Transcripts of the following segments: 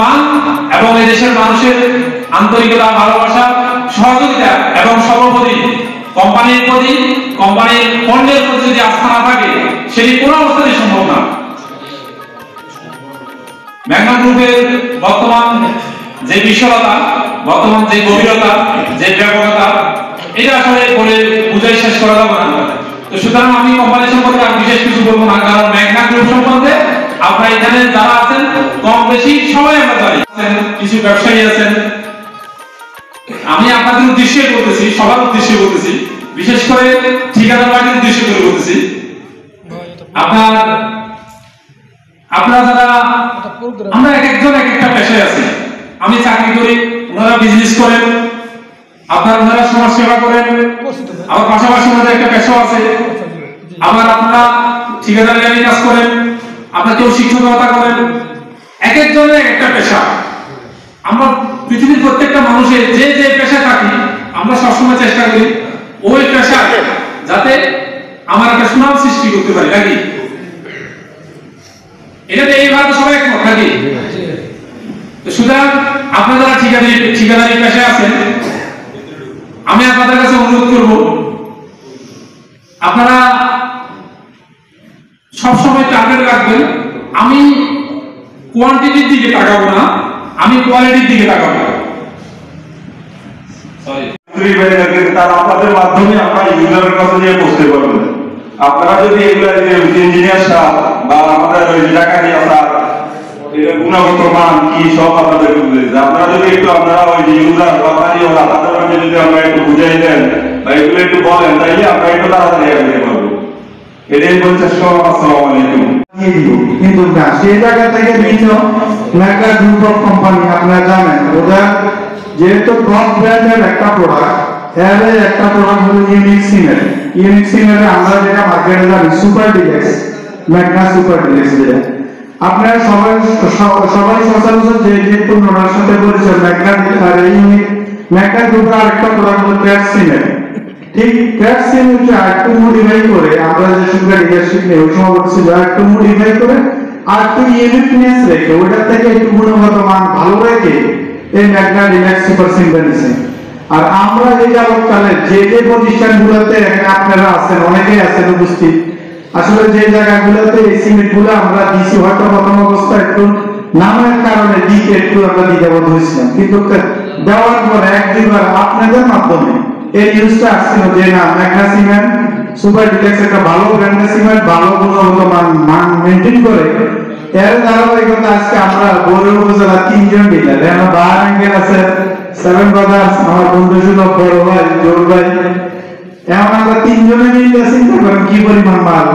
মান এবং এই দেশের মানুষের আন্তরিকতা, ভালোবাসা, সহযোগিতা এবং সর্বোপরি কোম্পানির প্রতি, কোম্পানির পণ্যের প্রতি যদি আস্থা না থাকে সেটি কোনো অবস্থাতেই সম্ভব না। ম্যাগনা গ্রুপের বর্তমান যে বিশালতা, বর্তমান যে গভীরতা, যে ব্যাপকতা, এটা আসলে বলে বুঝাই শেষ করা যাবে না। তো সুতরাং আমি কোম্পানি সম্পর্কে আর বিশেষ কিছু বলবো না, কারণ ম্যাগনা গ্রুপ সম্বন্ধে আপনারা এখানে যারা আছেন কম বেশি সবাই আমরা জানি। কিছু ব্যবসায়ী আছেন, আমি আপনাদের উদ্দেশ্যে বলতেছি, সবার উদ্দেশ্যে বলতেছি, বিশেষ করে ঠিকাদার বাড়ির উদ্দেশ্যে করে বলতেছি। আপনারা যারা, আমরা এক একজন এক একটা পেশায় আছি। আমি চাকরি করি, ওনারা বিজনেস করেন, ওনারা সমাজ সেবা করেন, আবার পাশাপাশি ওনাদের একটা পেশা আছে। আবার আপনারা ঠিকাদারি লাইনে কাজ করেন, আপনারা কেউ শিক্ষকতা করেন, এক একজনের একটা পেশা। আমরা পৃথিবীর প্রত্যেকটা মানুষের যে যে পেশায় থাকি, আমরা সবসময় চেষ্টা করি ওই পেশা যাতে আমার একটা সুনাম সৃষ্টি করতে পারি, নাকি? এটাতে এইভাবে সবাই একমত নাকি? তো সুতরাং আপনারা যারা ঠিকাদারি পেশায় আছেন, আমি আপনাদের কাছে অনুরোধ করব, আপনারা সবসময় টার্গেট রাখবেন, আমি কোয়ান্টিটির দিকে তাকাবো না, আমি কোয়ালিটির দিকে তাকাবো। তার আপনাদের মাধ্যমে আমরা ইউজারের কাছে নিয়ে পৌঁছতে পারবো। আপনারা যদি এগুলা ইঞ্জিনিয়ার সাহেব বা আমাদের ওই জাকারিয়া স্যার এর গুণগত মান কি সব আপনাদের আপনারা যদি একটু আপনারা ওই যে ইউজার বা কারিগর আপনাদেরকে যদি আমরা একটু বুঝাই দেন বা এগুলো একটু বলেন, তাইলে আমরা একটু তাড়াতাড়ি এগিয়ে পারবো। এটাই বলছে। আসসালামু আলাইকুম। কিন্তু না, সেই জায়গা থেকে ভিন্ন ম্যাগনা গ্রুপ অফ কোম্পানি, আপনারা জানেন ওদের যেহেতু টপ ব্র্যান্ডের একটা প্রোডাক্ট, এর একটা প্রোডাক্ট হলো ইউনিক সিমেন্ট। ইউনিক সিমেন্টে আমরা যেটা মার্কেটে জানি super deluxe, Magna super deluxe, যেটা আপনারা সবাই সচরাচর যে পণ্যটার সাথে পরিচয় ম্যাগনা আর ইউনিক। ম্যাগনা গ্রুপের আরেকটা প্রোডাক্ট হলো ক্র্যাক সিমেন্ট। ঠিক ক্র্যাক সিমেন্টটা একটু মডিফাই করে, আমরা যে সঙ্গে লিডারশিপ নেই ওই সময় বলছি যে একটু মডিফাই করে আর একটু ইউনিকনেস রেখে ওইটার থেকে একটু গুণগত মান ভালো রেখে এই ম্যাগনা ডিলাক্স সুপার সিমেন্ট নিয়েছে। আর আমরা এই যাবৎকালে যে যে প্রতিষ্ঠানগুলোতে আপনারা আছেন, অনেকেই আছেন উপস্থিত, আসলে যে জায়গাগুলোতে এই সিমেন্ট গুলো আমরা দিছি, হয়তো প্রথম অবস্থায় একটু নামের কারণে দিতে একটু আমরা দ্বিধাবোধ হয়েছিলাম, কিন্তু দেওয়ার পর এক দুইবার আপনাদের মাধ্যমে এই নিউজটা আসছিল যে না, ম্যাগনা সিমেন্ট সুপার ডিলাক্স একটা ভালো ব্র্যান্ডের সিমেন্ট, ভালো গুণগত মান মেনটেন করে। এর ধারাবাহিকতা আজকে আমরা বড় উপজেলা 3 জন ডিলার, আমার বাহার অ্যাঙ্গেল আছে, সেভেন ব্রাদার্স, আমার বন্ধু সুলভ, বড় ভাই জোর ভাই, এমন আমরা 3 জনে মিলে চিন্তা করেন কি পরিমাণ মাল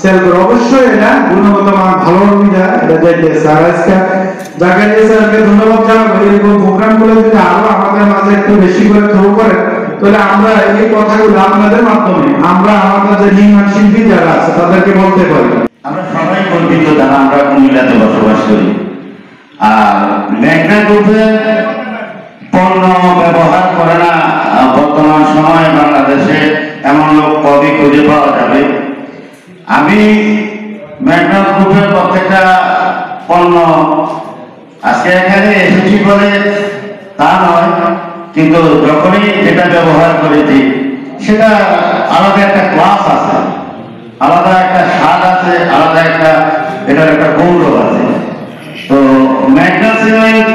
সেল করে। অবশ্যই এটা গুণগত মান ভালো সুবিধা এটা যাইতেছে। আর আজকে জাকারিয়া স্যারকে ধন্যবাদ জানাবো, এরকম প্রোগ্রামগুলো যদি আরো আমাদের মাঝে একটু বেশি করে থ্রো করে, তাহলে আমরা এই কথাগুলো আপনাদের মাধ্যমে আমরা আমাদের যে নির্মাণ শিল্পী যারা আছে তাদেরকে বলতে পারি। আমরা সবাই গর্বিত যারা আমরা কুমিল্লাতে বসবাস করি। আর ম্যাগনা গ্রুপের পণ্য ব্যবহার করে না বর্তমান সময়ে বাংলাদেশে এমন লোক কবি খুঁজে পাওয়া যাবে। আমি ম্যাগনা গ্রুপের প্রত্যেকটা পণ্য আজকে এখানে এসেছি বলে তা নয়, কিন্তু যখনই যেটা ব্যবহার করেছি সেটা আলাদা একটা ক্লাস আছে, আলাদা একটা স্বাদ আছে, আলাদা একটা এটার একটা গৌরব আছে। তো ম্যাগনা সিমেন্ট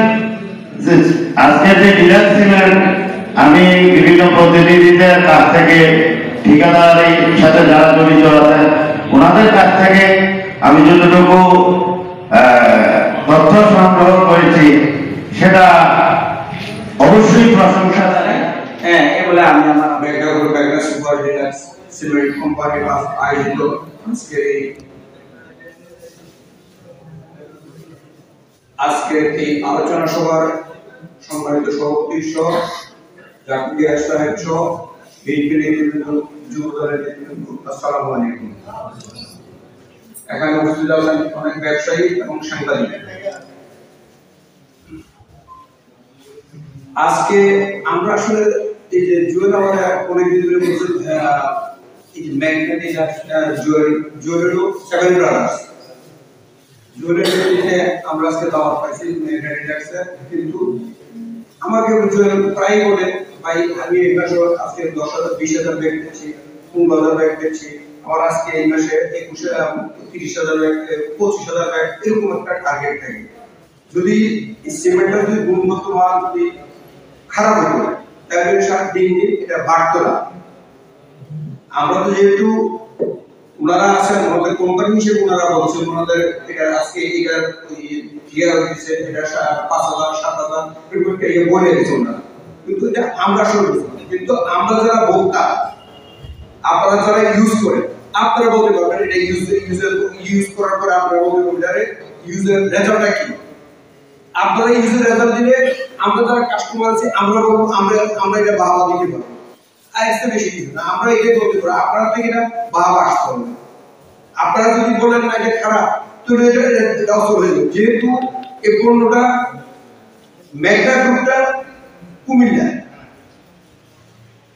আজকে যে ডিলার সিমেন্ট, আমি বিভিন্ন প্রতিনিধিদের কাছ থেকে, ঠিকাদারের সাথে যারা জড়িত আছেন ওনাদের কাছ থেকে আমি যতটুকু তথ্য সংগ্রহ করেছি সেটা অবশ্যই প্রশংসা জানাই। হ্যাঁ, এগুলো আমি আমার ম্যাগনা সুপার ডিলাক্স সিমেন্ট কোম্পানির আয়োজিত আজকের এই আলোচনা সভার সম্মানিত সভাপতি সহ জাকারিয়া সাহেব সহ বিএনপি নেতৃবৃন্দ, যুব দলের নেতৃবৃন্দ, আসসালামু আলাইকুম। এখানে উপস্থিত আছেন অনেক ব্যবসায়ী এবং সাংবাদিক। আজকে আমরা আসলে এই যে জুয়েল আমাদের অনেকদিন ধরে বলছে, এই যে ম্যাগনা জুয়েল সেভেন ব্রাদার্স, জুয়েলের ক্ষেত্রে আমরা আজকে দাওয়াত পাইছি মেঘাড়ি ডাকছে, কিন্তু আমাকে জুয়েল প্রায় বলে ভাই আমি এই মাসে আজকে 10,000 20,000 ব্যাগ দিচ্ছি, 15,000 ব্যাগ দিচ্ছি, আমার আজকে এই মাসে 30,000 ব্যাগ 25,000 ব্যাগ এরকম একটা টার্গেট থাকে। যদি সিমেন্টের যদি গুণগত মান যদি খারাপ হতো তাহলে দিন দিন এটা বাড়তো না। আমরা তো যেহেতু ওনারা আছেন আমাদের কোম্পানি হিসেবে, ওনারা বলছেন ওনাদের এটা আজকে এটার ক্লিয়ার হয়েছে, এটা 5,000 7,000 এরকম একটা বলে দিচ্ছে ওনারা, কিন্তু এটা আমরা শুরু, কিন্তু আমরা যারা ভোক্তা, আপনারা যারা ইউজ করেন, আপনারা বলতে পারবেন এটা ইউজ করার পরে আপনারা বলতে পারবেন ইউজের রেজাল্টটা কি। আপনারা ইউজের রেজাল্ট দিলে আমরা যারা কাস্টমার আছে আমরা বলবো আমরা এটা বাবা দিতে পারবো, আর এর বেশি কিছু না। আমরা এটাই বলতে পারি আপনারা থেকে এটা বাবা আসতে হবে। আপনারা যদি বলেন না এটা খারাপ তাহলে এটা অসল হয়ে যাবে। যেহেতু এই পণ্যটা মেঘনা গ্রুপটা কুমিল্লা,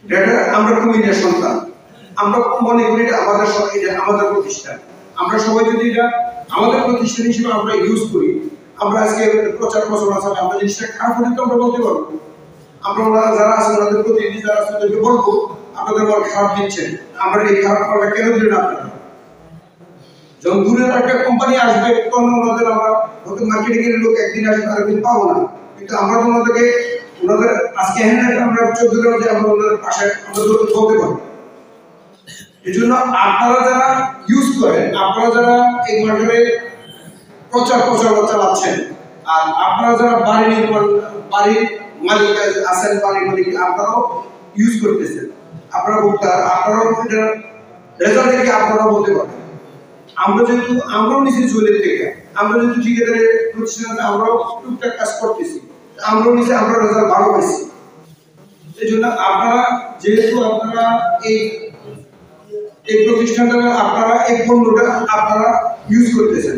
এটা আমরা কুমিল্লার সন্তান, আমরা মনে করি এটা আমাদের প্রতিষ্ঠান। আমরা সবাই যদি এটা আমাদের প্রতিষ্ঠান হিসেবে আমরা ইউজ করি, আমরা আজকে প্রচার প্রচারণা চালাই, আমরা জিনিসটা খারাপ হলে তো আমরা বলতে পারবো। আমরা যারা আছেন ওনাদের প্রতিনিধি যারা আছেন তাদেরকে বলবো আপনাদের মাল খারাপ দিচ্ছেন, আমরা এই খারাপ মালটা কেন দিলেন আপনারা। যখন দূরের একটা কোম্পানি আসবে তখন ওনাদের আমরা হয়তো মার্কেটিং এর লোক একদিন আসবে আরেকদিন পাবো না, কিন্তু আমরা তো ওনাদের আজকে হ্যান্ড আমরা 14 গ্রাম যে আমরা ওনাদের পাশে আমরা বলতে পারবো। এই জন্য আপনারা যারা ইউজ করেন, আপনারা যারা এই মার্কেটে প্রচার চালাচ্ছেন, আর আপনারা যারা বাড়ির মালিক আছেন, বাড়ির মালিক আপনারাও ইউজ করতেছেন, আপনারা ভোক্তা, আপনারাও এটা রেজাল্ট দেখে আপনারাও বলতে পারেন। আমরা যেহেতু আমরাও নিচে জুয়েলের থেকে, আমরা যেহেতু ঠিকাদারের প্রতিষ্ঠানে আমরাও টুকটাক কাজ করতেছি, আমরাও নিচে আমরা রেজাল্ট ভালো পাইছি। এই জন্য আপনারা যেহেতু আপনারা এই প্রতিষ্ঠানটা আপনারা এই পণ্যটা আপনারা ইউজ করতেছেন,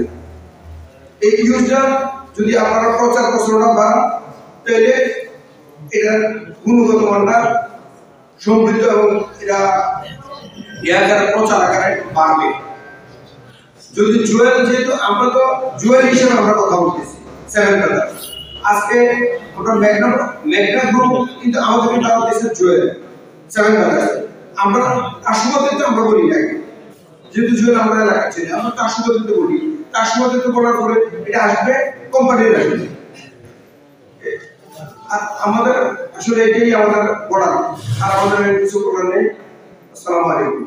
এই ইউজটা যদি আপনারা প্রচার প্রচারণা বাড়ান তাহলে এটার গুণগত মানটা সমৃদ্ধ এবং এটা প্রচার আকারে বাড়বে। যদি জুয়েল, যেহেতু আমরা তো জুয়েল হিসেবে আমরা কথা বলতেছি, 7 ব্রাদার্স আজকে আমরা মেঘনা গ্রুপ, কিন্তু আমাদের নাম দিয়েছে জুয়েল 7 ব্রাদার্স। আমরা আশুগতিতে আমরা বলি না, যেহেতু জুয়েল আমরা এলাকা ছিল, আমরা আশুগতিতে বলি, আশুগতিতে বলার পরে এটা আসবে কোম্পানির আসবে। আমাদের আসলে এটাই আমাদের বলার, আর আমাদের কিছু করার নেই। আসসালামু আলাইকুম।